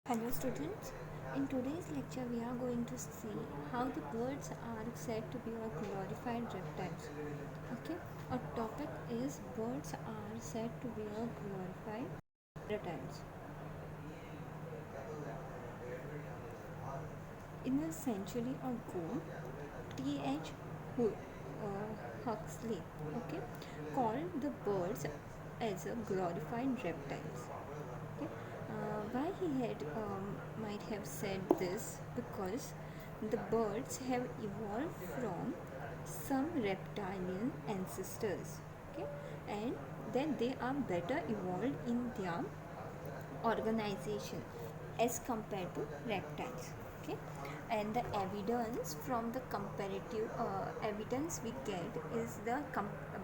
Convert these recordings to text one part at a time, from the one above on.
Hello students, in today's lecture we are going to see how the birds are said to be a glorified reptiles. Okay, our topic is birds are said to be a glorified reptiles. In a century ago, T.H. Huxley, okay, called the birds as a glorified reptiles. Okay. Why he had might have said this? Because the birds have evolved from some reptilian ancestors, okay, and then they are better evolved in their organization as compared to reptiles. Okay, and the evidence from the comparative evidence we get is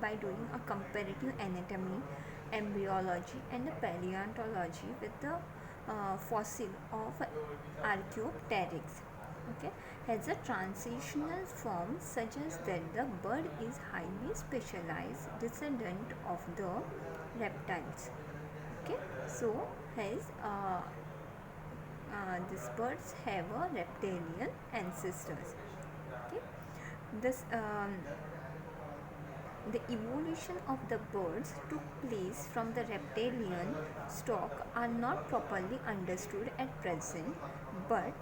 by doing a comparative anatomy, embryology, and the paleontology with the fossil of Archaeopteryx. Okay, has a transitional form suggests that the bird is highly specialized descendant of the reptiles. Okay, so has these birds have a reptilian ancestors. Okay, this the evolution of the birds took place from the reptilian stock are not properly understood at present, but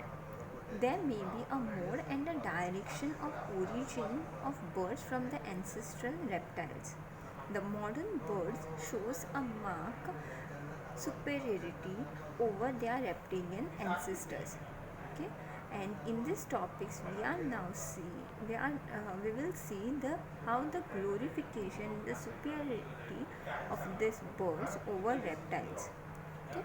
there may be a mode and a direction of origin of birds from the ancestral reptiles. The modern birds shows a marked superiority over their reptilian ancestors. Okay, and in these topics we will see the how the glorification, the superiority of these birds over reptiles. Okay,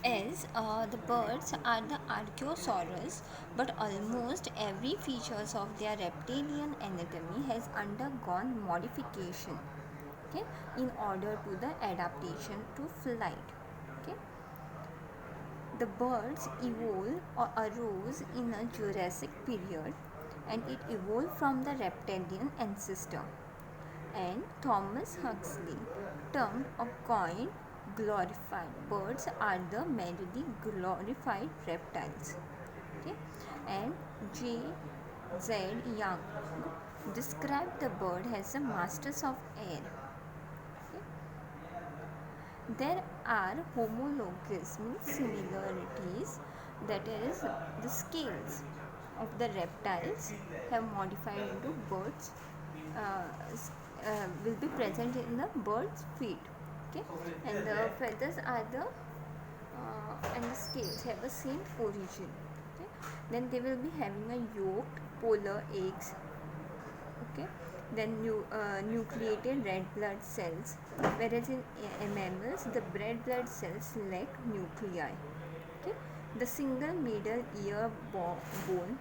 as the birds are the Archosaurus, but almost every features of their reptilian anatomy has undergone modification, okay, in order to the adaptation to flight. Okay, the birds evolved or arose in a Jurassic period, and it evolved from the reptilian ancestor. And Thomas Huxley termed or coined glorified birds are the merely glorified reptiles. Okay, and J. Z. Young described the bird as the masters of air. Okay. There are homologous similarities, that is, the scales of the reptiles have modified into birds, will be present in the bird's feet. Okay, and the feathers are the and the scales have the same origin. Okay, then they will be having a yolked polar eggs. Okay, then nucleated red blood cells, whereas in mammals the red blood cells lack nuclei. Okay, the single middle ear bone,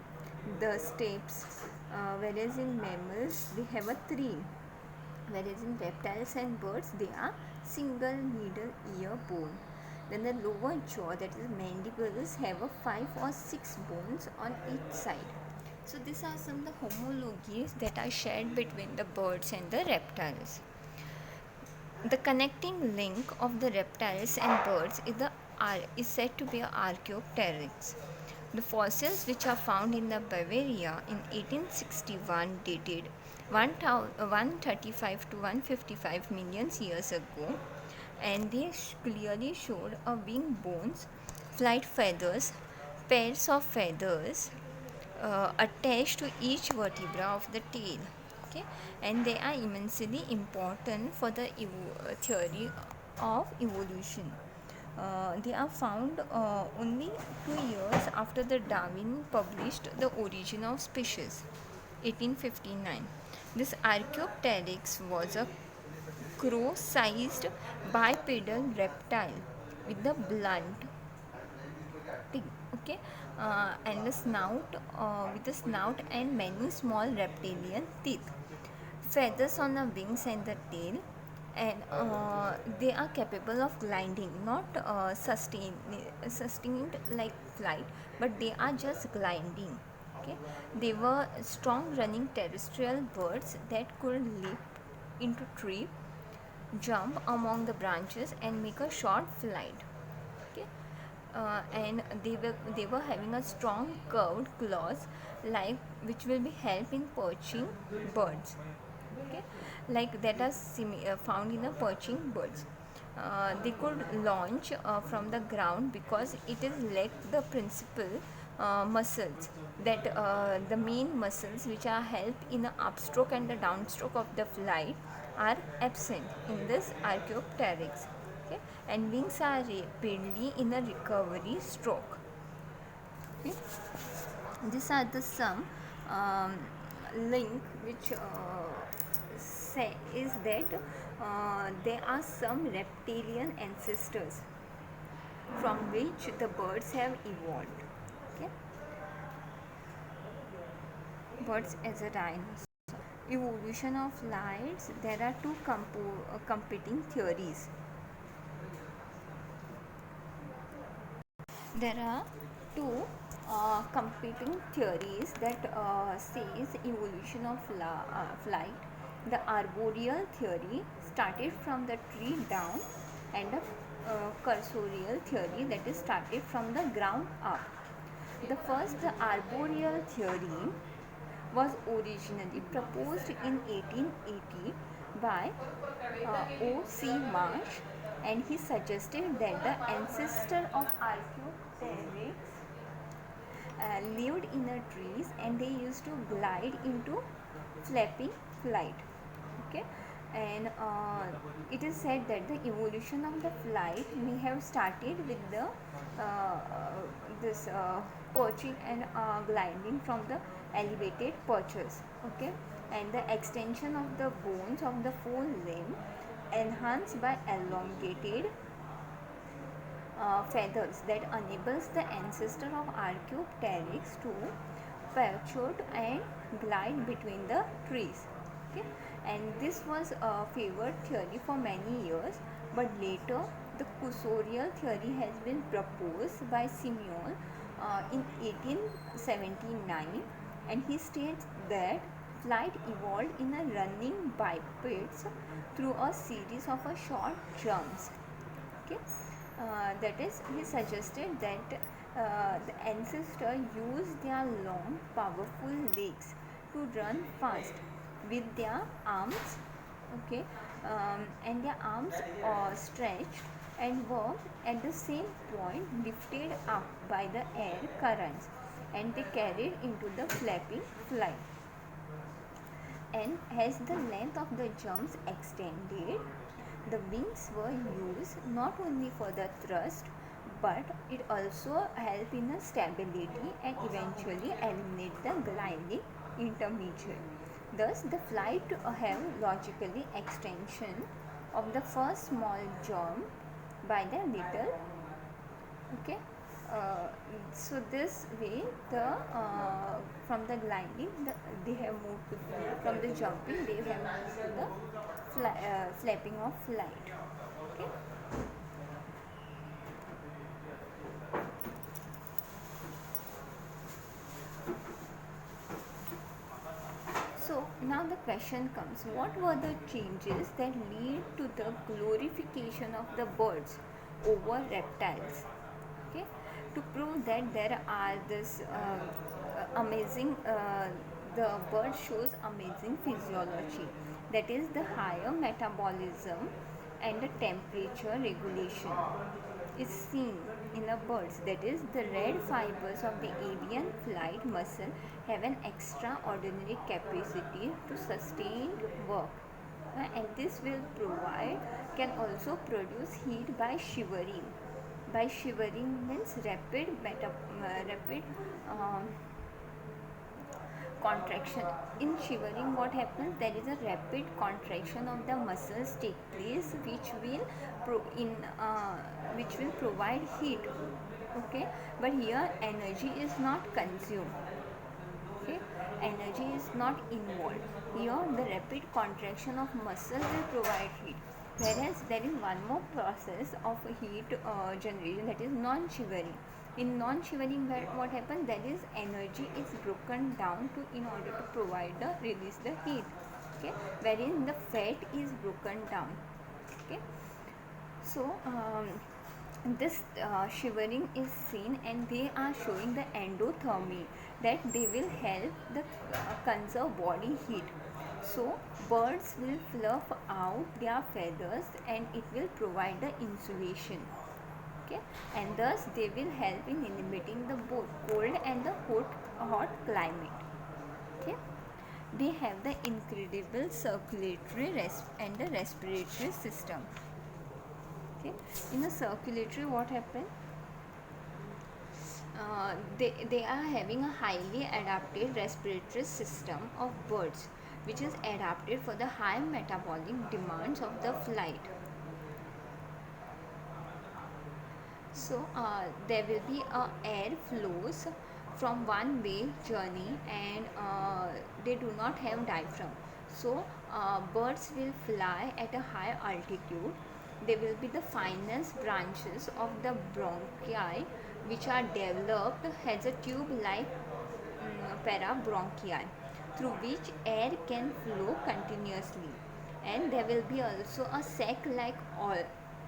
the stapes, whereas in mammals they have a three, whereas in reptiles and birds they are single middle ear bone. Then the lower jaw, that is mandibles, have a 5 or 6 bones on each side. So these are some of the homologies that are shared between the birds and the reptiles. The connecting link of the reptiles and birds is said to be Archaeopteryx. The fossils which are found in the Bavaria in 1861 dated 135 to 155 million years ago, and they clearly showed a wing bones, flight feathers, pairs of feathers attached to each vertebra of the tail. Okay, and they are immensely important for the theory of evolution. They are found only 2 years after the Darwin published The Origin of Species, 1859. This Archaeopteryx was a crow-sized bipedal reptile with the blunt okay, and the snout with a snout and many small reptilian teeth, feathers on the wings and the tail, and they are capable of gliding, not sustained like flight, but they are just gliding. Okay, they were strong running terrestrial birds that could leap into tree, jump among the branches, and make a short flight. Okay, and they were having a strong curved claws, like which will be help in perching birds. Okay, like that are found in the perching birds. They could launch from the ground because it is lacked the principal muscles, that the main muscles which are help in the upstroke and the downstroke of the flight are absent in this Archaeopteryx. Okay, and wings are rapidly in a recovery stroke. Okay, these are the some um, link which say is that there are some reptilian ancestors from which the birds have evolved. Okay, birds as a dinosaur. Evolution of lights. There are two competing theories. There are two competing theories that says evolution of flight. The arboreal theory started from the tree down, and the cursorial theory that is started from the ground up. The first, the arboreal theory, was originally proposed in 1880 by O.C. Marsh, and he suggested that the ancestor of Archaeopteryx lived in the trees and they used to glide into flapping flight. Okay, and it is said that the evolution of the flight may have started with the this perching and gliding from the elevated perches. Okay, and the extension of the bones of the forelimb enhanced by elongated feathers that enables the ancestor of Archaeopteryx to perch and glide between the trees. Okay, and this was a favored theory for many years, but later the cursorial theory has been proposed by Simeon in 1879, and he states that flight evolved in a running bipeds through a series of short jumps. Okay, that is, he suggested that the ancestor used their long powerful legs to run fast with their arms. Okay, and their arms stretched and were at the same point lifted up by the air currents, and they carried into the flapping flight. And as the length of the jumps extended, the wings were used not only for the thrust, but it also helped in the stability and eventually eliminate the gliding intermediate. Thus, the flight have logically extension of the first small jump by the little. Okay, uh, so this way the from the gliding they have moved to, from the jumping they have moved to the flapping of flight. Okay, so now the question comes, what were the changes that lead to the glorification of the birds over reptiles? Okay, to prove that there are this amazing the bird shows amazing physiology, that is the higher metabolism and the temperature regulation is seen in the birds, that is the red fibers of the avian flight muscle have an extraordinary capacity to sustain work. And this will provide can also produce heat by shivering. By shivering means rapid contraction. In shivering, what happens, there is a rapid contraction of the muscles take place, which will which will provide heat. Okay, but here energy is not consumed. Okay, energy is not involved. Here the rapid contraction of muscle will provide heat, whereas there is one more process of heat generation, that is non-shivering. In non-shivering bird, what happens? That is, energy is broken down to in order to provide the release the heat. Okay, wherein the fat is broken down. Okay, so this shivering is seen, and they are showing the endothermy, that they will help the conserve body heat. So birds will fluff out their feathers and it will provide the insulation. Okay, and thus they will help in inhibiting the both cold and the hot climate. Okay, they have the incredible circulatory and the respiratory system. Okay, in the circulatory, what happens? They are having a highly adapted respiratory system of birds, which is adapted for the high metabolic demands of the flight. So there will be air flows from one way journey, and they do not have diaphragm. So birds will fly at a high altitude. They will be the finest branches of the bronchi, which are developed as a tube like parabronchi, through which air can flow continuously. And there will be also a sac like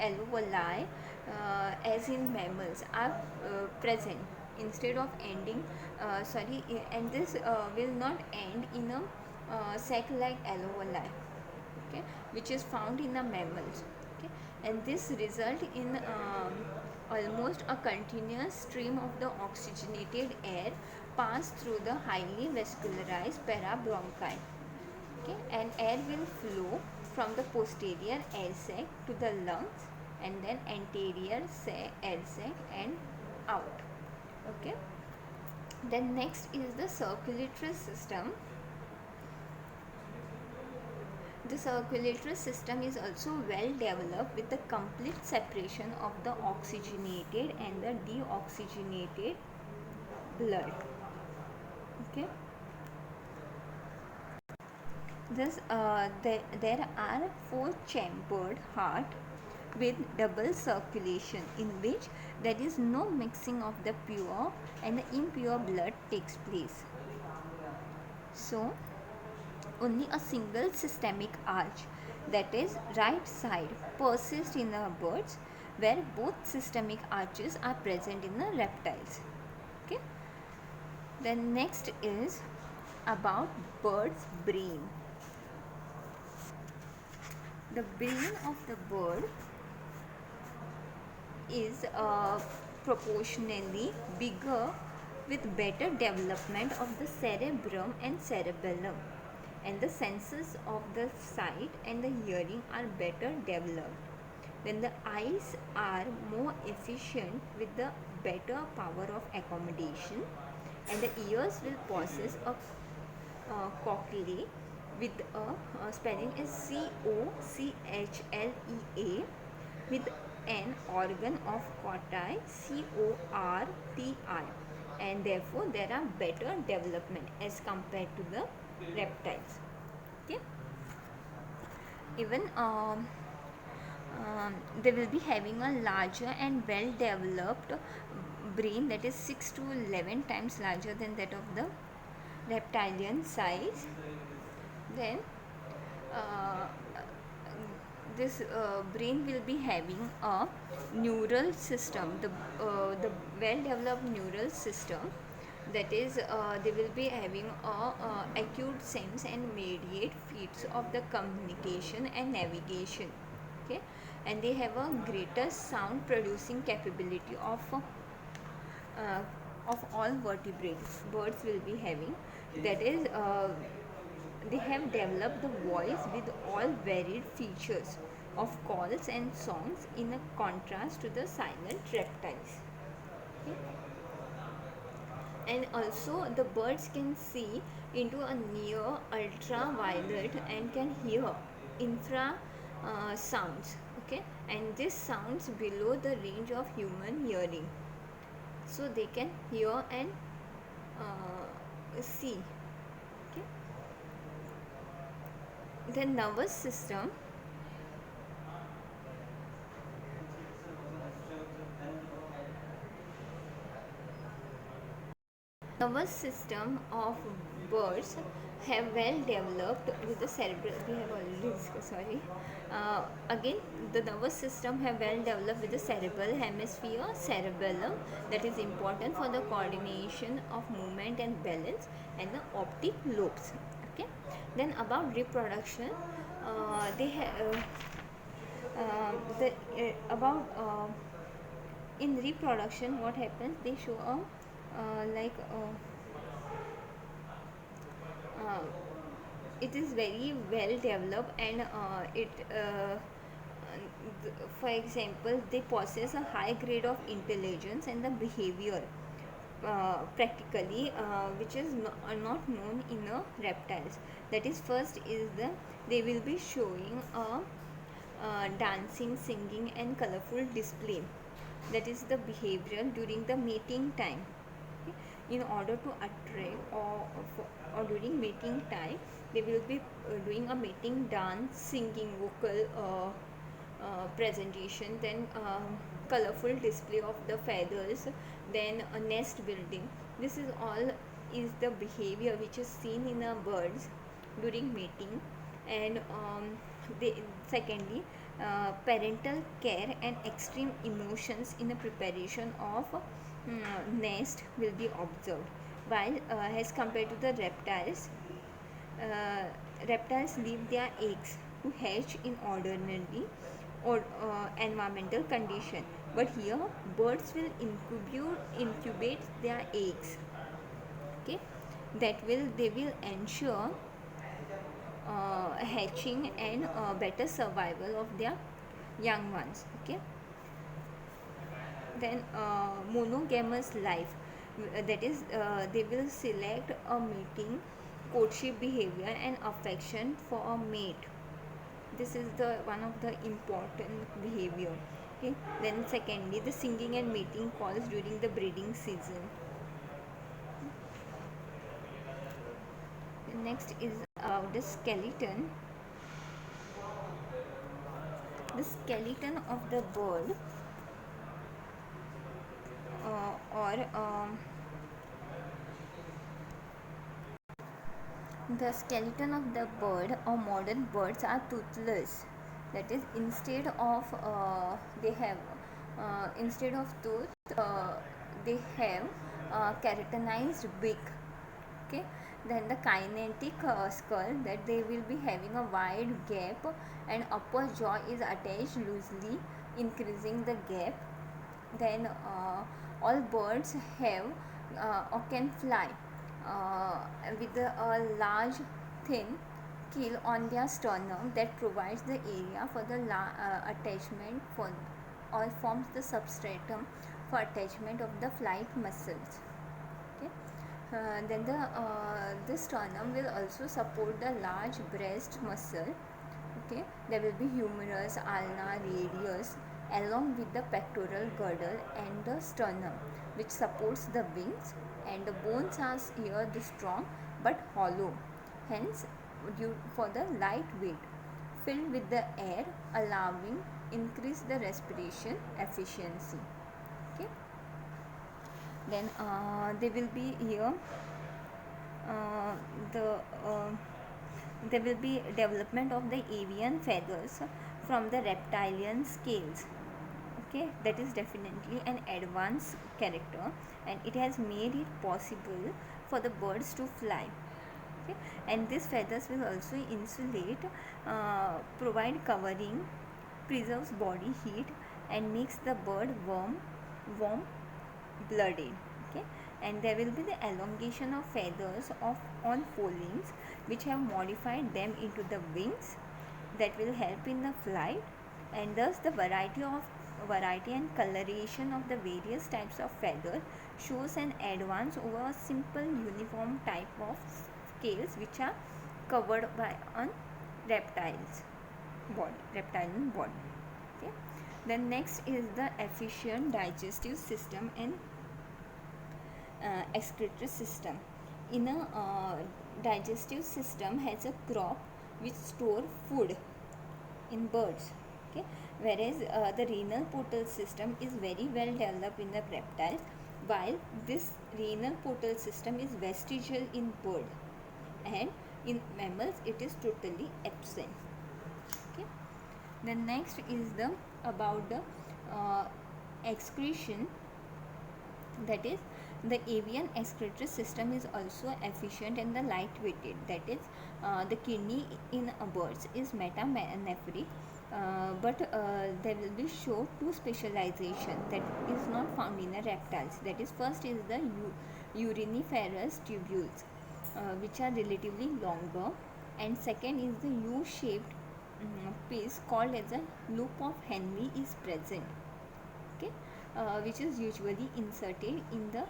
alveoli, as in mammals, are present instead of ending and this will not end in a sac like alveoli, okay, which is found in the mammals. Okay, and this result in almost a continuous stream of the oxygenated air pass through the highly vascularized parabronchi. Okay, and air will flow from the posterior air sac to the lungs, and then anterior air sac and out. Okay, then next is the circulatory system. The circulatory system is also well developed with the complete separation of the oxygenated and the deoxygenated blood. Okay, thus there are 4-chambered heart with double circulation, in which there is no mixing of the pure and the impure blood takes place. So only a single systemic arch, that is right side, persists in the birds, where both systemic arches are present in the reptiles. Okay, then next is about bird's brain. The brain of the bird is proportionally bigger, with better development of the cerebrum and cerebellum, and the senses of the sight and the hearing are better developed. Then the eyes are more efficient with the better power of accommodation, and the ears will possess a cochleae with a spelling is COCHLEA, with an organ of corti, CORTI, and therefore there are better development as compared to the reptiles. Okay, even they will be having a larger and well developed brain, that is 6 to 11 times larger than that of the reptilian size. Then this brain will be having a neural system, the well developed neural system, that is they will be having a acute sense and mediate feats of the communication and navigation. Okay, and they have a greater sound producing capability of all vertebrates birds will be having, that is they have developed the voice with all varied features of calls and songs, in a contrast to the silent reptiles. Okay, and also the birds can see into a near ultraviolet and can hear infra sounds. Okay, and this sounds below the range of human hearing, so they can hear and see. Okay, the nervous system. Nervous system of birds have well developed with the cerebral, we have already discussed, sorry. Again, the nervous system have well developed with the cerebral hemisphere, cerebellum, that is important for the coordination of movement and balance, and the optic lobes. Okay. Then about reproduction, they have the about in reproduction what happens, they show a like uh, it is very well developed, and for example, they possess a high grade of intelligence and the behavior practically which is not known in reptiles. That is, first is the they will be showing a dancing, singing and colorful display. That is the behavioral during the mating time. Okay. In order to attract or during mating time, they will be doing a mating dance, singing, vocal presentation, then colorful display of the feathers, then a nest building. This is all is the behavior which is seen in a birds during mating. And they, secondly, parental care and extreme emotions in the preparation of nest will be observed, while as compared to the reptiles, uh, reptiles leave their eggs to hatch in ordinary or environmental condition, but here birds will incubate their eggs. Okay, that will they will ensure hatching and better survival of their young ones. Okay. Then monogamous life, that is they will select a mating, courtship behavior and affection for a mate. This is the one of the important behavior. Okay. Then secondly, the singing and mating calls during the breeding season. Next is about the skeleton. The skeleton of the bird or the skeleton of the bird or modern birds are toothless. That is, instead of they have instead of tooth, they have keratinized beak. Okay. Then the kinetic skull, that they will be having a wide gap and upper jaw is attached loosely, increasing the gap. Then all birds have or can fly with a large thin keel on their sternum that provides the area for the attachment for or forms the substratum for attachment of the flight muscles. Okay. Then the sternum will also support the large breast muscle. Okay. There will be humerus, ulna, radius along with the pectoral girdle and the sternum, which supports the wings, and the bones are here the strong but hollow, hence due for the light weight, filled with the air, allowing increase the respiration efficiency. Okay. Then they will be here uh, the uh, there will be development of the avian feathers from the reptilian scales. Okay, that is definitely an advanced character, and it has made it possible for the birds to fly. Okay, and these feathers will also insulate, provide covering, preserves body heat and makes the bird warm blooded. Okay. And there will be the elongation of feathers of on forewings, which have modified them into the wings that will help in the flight, and thus the variety and coloration of the various types of feather shows an advance over a simple uniform type of scales which are covered by on reptilian body. Okay. Then next is the efficient digestive system and excretory system. In a digestive system has a crop which store food in birds. Okay. Whereas the renal portal system is very well developed in the reptiles. while this renal portal system is vestigial in bird, and in mammals it is totally absent. Okay. The next is the about the excretion, that is the avian excretory system is also efficient and the lightweighted, that is the kidney in birds is metanephric, but there will be show two specialization that is not found in the reptiles, that is first is the uriniferous tubules, which are relatively longer, and second is the U-shaped piece called as a loop of Henle is present. Okay. Which is usually inserted in the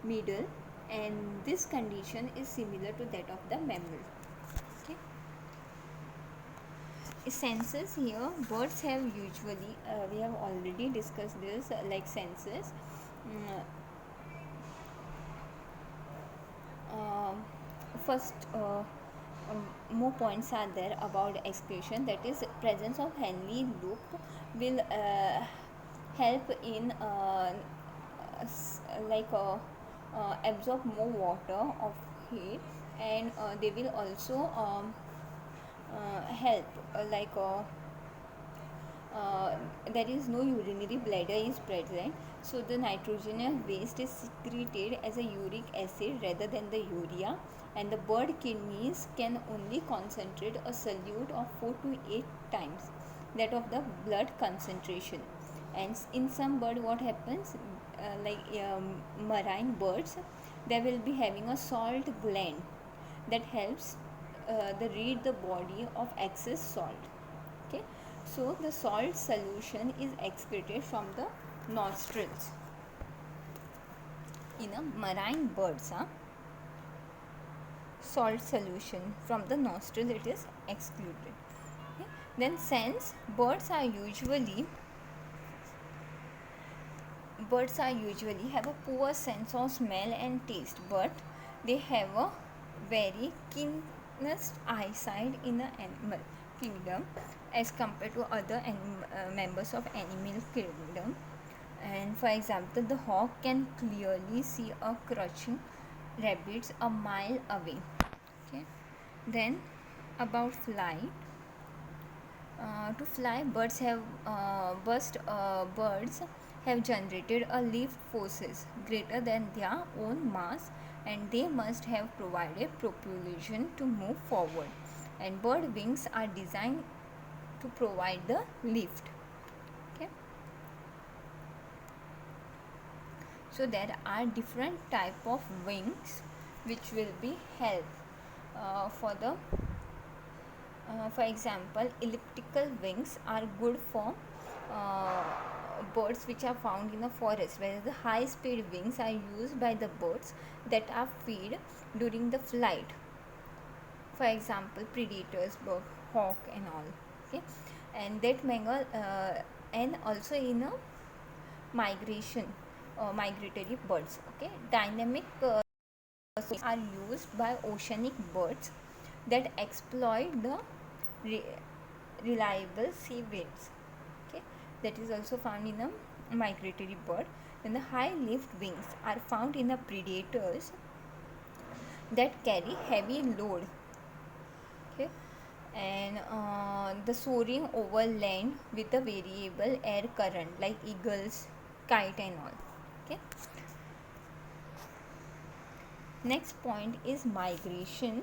middle, and this condition is similar to that of the mammal. Okay. Senses here, birds have usually we have already discussed this like senses. First more points are there about excretion, that is presence of Henle loop will help in absorb more water of heat, and they will also help there is no urinary bladder is present, so the nitrogenous waste is secreted as a uric acid rather than the urea, and the bird kidneys can only concentrate a solute of 4 to 8 times that of the blood concentration. And in some bird what happens, marine birds, they will be having a salt gland that helps the rid the body of excess salt. Okay. So the salt solution is excreted from the nostrils in a marine birds. Salt solution from the nostril it is excluded. Okay. Then sense, birds are usually have a poor sense of smell and taste, but they have a very keenest eyesight in the animal kingdom as compared to other members of animal kingdom. And for example, the hawk can clearly see a crouching rabbits a mile away. Okay. Then about flight. To fly, birds have generated a lift forces greater than their own mass, and they must have provided propulsion to move forward, and bird wings are designed to provide the lift. Okay. So there are different type of wings which will be help for example, elliptical wings are good for birds which are found in a forest, whereas the high speed wings are used by the birds that are fed during the flight, for example predators, bird, hawk and all. Okay. And that and also in a migratory birds. Okay. Dynamic are used by oceanic birds that exploit the reliable sea winds. Okay. That is also found in a migratory bird. Then the high lift wings are found in the predators that carry heavy load. Okay. And the soaring over land with a variable air current like eagles, kite and all. Okay. Next point is migration.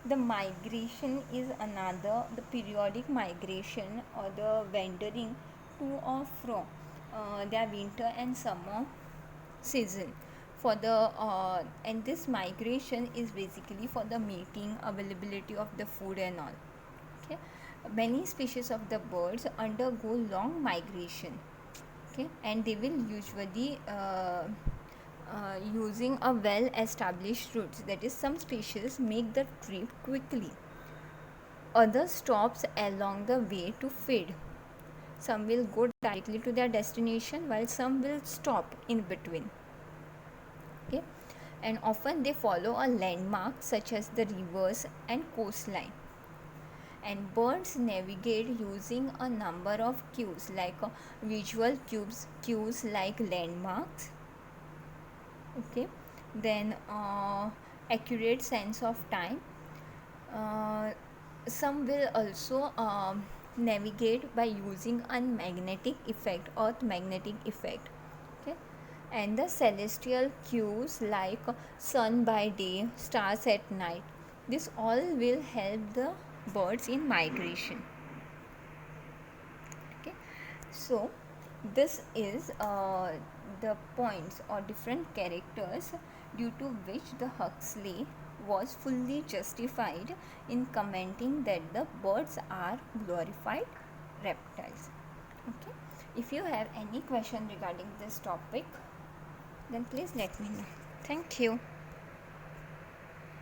The migration is the periodic migration or the wandering to or from their winter and summer season for the and this migration is basically for the mating, availability of the food and all. Okay. Many species of the birds undergo long migration. Okay. And they will usually using a well established routes, that is some species make the trip quickly, others stops along the way to feed, some will go directly to their destination while some will stop in between. Okay. And often they follow a landmark such as the rivers and coastline. and birds navigate using a number of cues like visual cues like landmarks, okay, then accurate sense of time. uh, some will also navigate by using a magnetic effect, earth magnetic effect, okay, and the celestial cues like sun by day, stars at night. This all will help the birds in migration, okay. So this is the points or different characters due to which the Huxley was fully justified in commenting that the birds are glorified reptiles, okay. If you have any question regarding this topic, then please let me know. Thank you.